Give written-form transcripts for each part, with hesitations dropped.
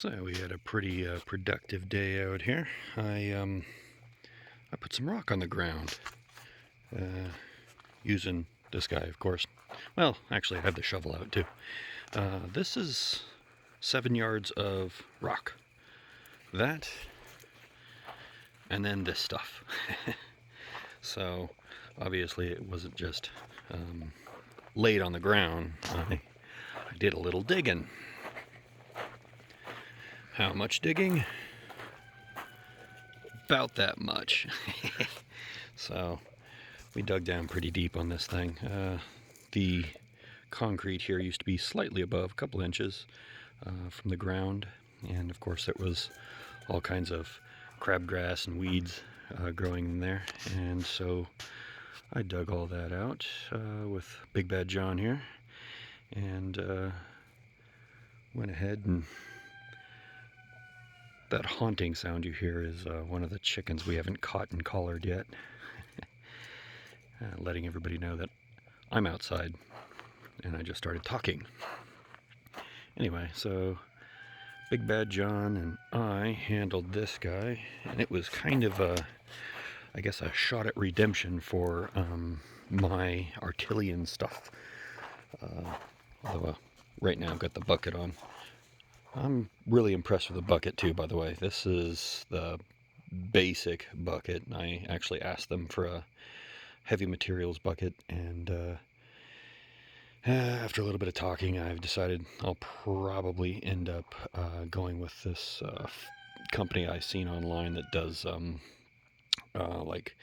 So we had a pretty productive day out here. I put some rock on the ground using this guy, of course. Well, actually, I have the shovel out too. This is 7 yards of rock. That, and then this stuff. So obviously, it wasn't just laid on the ground. I did a little digging. How much digging? About that much. So we dug down pretty deep on this thing. The concrete here used to be slightly above, a couple inches from the ground, and of course it was all kinds of crabgrass and weeds growing in there, and so I dug all that out with Big Bad John here, and went ahead and that haunting sound you hear is one of the chickens we haven't caught and collared yet. Letting everybody know that I'm outside and I just started talking. Anyway, so Big Bad John and I handled this guy, and it was kind of I guess, a shot at redemption for my Artilian stuff. Although right now I've got the bucket on. I'm really impressed with the bucket too, by the way. This is the basic bucket. I actually asked them for a heavy materials bucket, and after a little bit of talking, I've decided I'll probably end up going with this company I've seen online that does like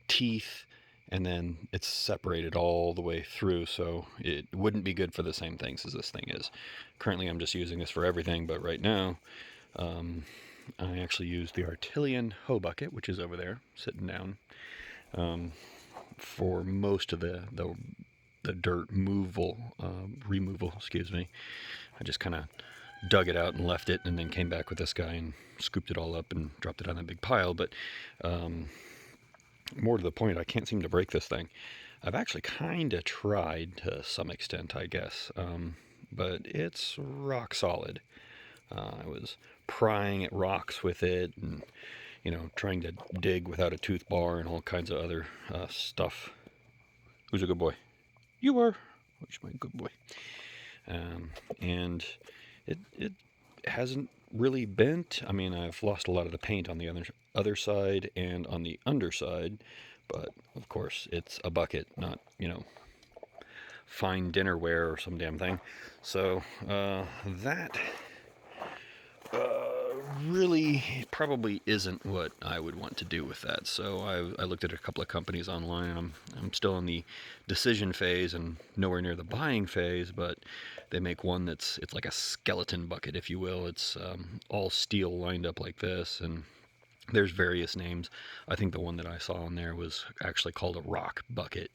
teeth, and then it's separated all the way through, so it wouldn't be good for the same things as this thing is. Currently I'm just using this for everything, but right now I actually use the Artilian hoe bucket, which is over there sitting down, for most of the dirt removal, excuse me. I just kind of dug it out and left it, and then came back with this guy and scooped it all up and dropped it on that big pile. But more to the point, I can't seem to break this thing. I've actually kind of tried to some extent, I guess, but it's rock solid. I was prying at rocks with it, and trying to dig without a tooth bar and all kinds of other stuff. Who's a good boy? You are. Who's my good boy? And it hasn't really bent. I mean, I've lost a lot of the paint on the other side and on the underside, but of course it's a bucket, not fine dinnerware or some damn thing. So that really probably isn't what I would want to do with that. So I looked at a couple of companies online. I'm still in the decision phase and nowhere near the buying phase, but they make one it's like a skeleton bucket, if you will. It's all steel lined up like this, and there's various names. I think the one that I saw on there was actually called a rock bucket,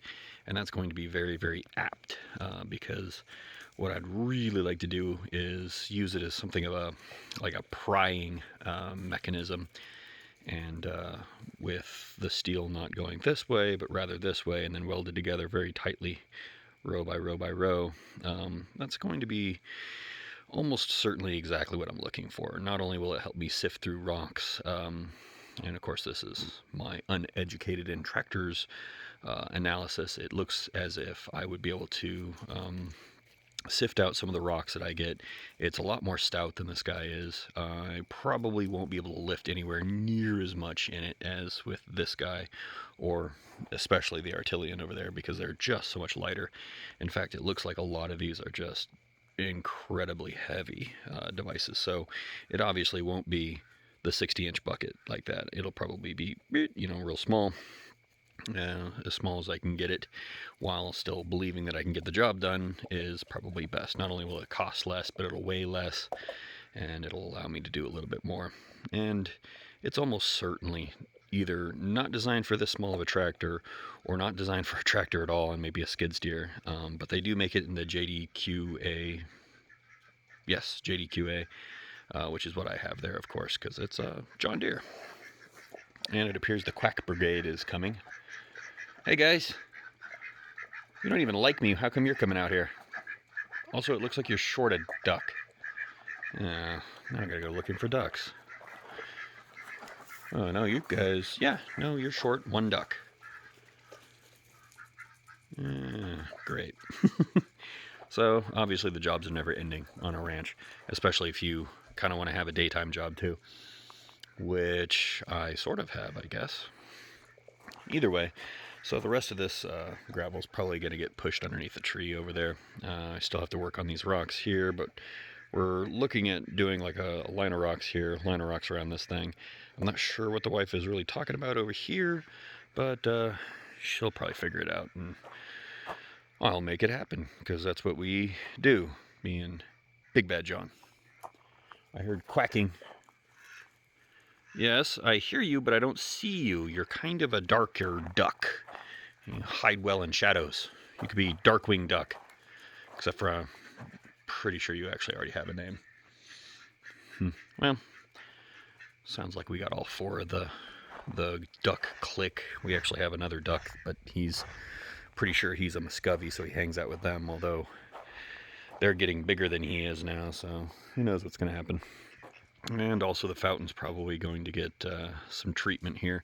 and that's going to be very, very apt because what I'd really like to do is use it as something of a prying mechanism, and with the steel not going this way but rather this way, and then welded together very tightly, row by row by row. That's going to be almost certainly exactly what I'm looking for. Not only will it help me sift through rocks, and of course this is my uneducated in tractors analysis, it looks as if I would be able to sift out some of the rocks that I get. It's a lot more stout than this guy is. I probably won't be able to lift anywhere near as much in it as with this guy, or especially the Artilian over there, because they're just so much lighter. In fact, it looks like a lot of these are just incredibly heavy devices. So it obviously won't be the 60-inch bucket like that. It'll probably be, real small. As small as I can get it, while still believing that I can get the job done, is probably best. Not only will it cost less, but it'll weigh less, and it'll allow me to do a little bit more. And it's almost certainly either not designed for this small of a tractor, or not designed for a tractor at all, and maybe a skid steer. But they do make it in the JDQA. Yes, JDQA, which is what I have there, of course, because it's a John Deere. And it appears the Quack Brigade is coming. Hey guys, you don't even like me. How come you're coming out here? Also, it looks like you're short a duck. Now I gotta go looking for ducks. Oh, no, you guys, yeah, no, you're short one duck. Great. So, obviously the jobs are never ending on a ranch, especially if you kind of want to have a daytime job too, which I sort of have, I guess. Either way, so the rest of this gravel's probably going to get pushed underneath the tree over there. I still have to work on these rocks here, but we're looking at doing like a line of rocks here, line of rocks around this thing. I'm not sure what the wife is really talking about over here, but she'll probably figure it out, and I'll make it happen, because that's what we do, me and Big Bad John. I heard quacking. Yes, I hear you, but I don't see you. You're kind of a darker duck. You hide well in shadows. You could be Darkwing Duck, except for I'm pretty sure you actually already have a name. Well, sounds like we got all four of the duck clique. We actually have another duck, but he's pretty sure he's a Muscovy, so he hangs out with them, although they're getting bigger than he is now, so who knows what's going to happen. And also the fountain's probably going to get some treatment here.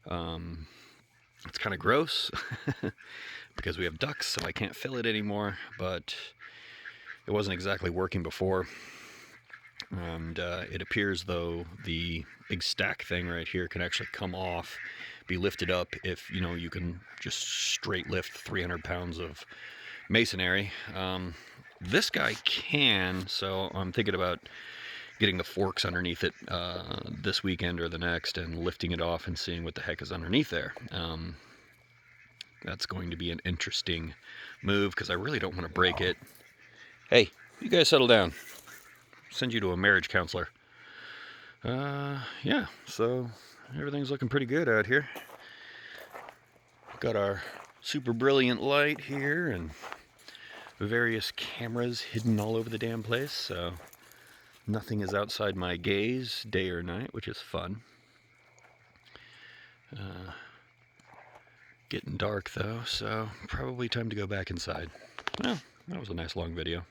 It's kind of gross because we have ducks, so I can't fill it anymore, but it wasn't exactly working before. And it appears though the big stack thing right here can actually come off, be lifted up if you can just straight lift 300 pounds of masonry. This guy can, so I'm thinking about getting the forks underneath it this weekend or the next and lifting it off and seeing what the heck is underneath there. That's going to be an interesting move because I really don't want to break it. Hey, you guys settle down. Send you to a marriage counselor. Yeah, so everything's looking pretty good out here. Got our super brilliant light here and various cameras hidden all over the damn place, so nothing is outside my gaze, day or night, which is fun. Getting dark though, so probably time to go back inside. Well, that was a nice long video.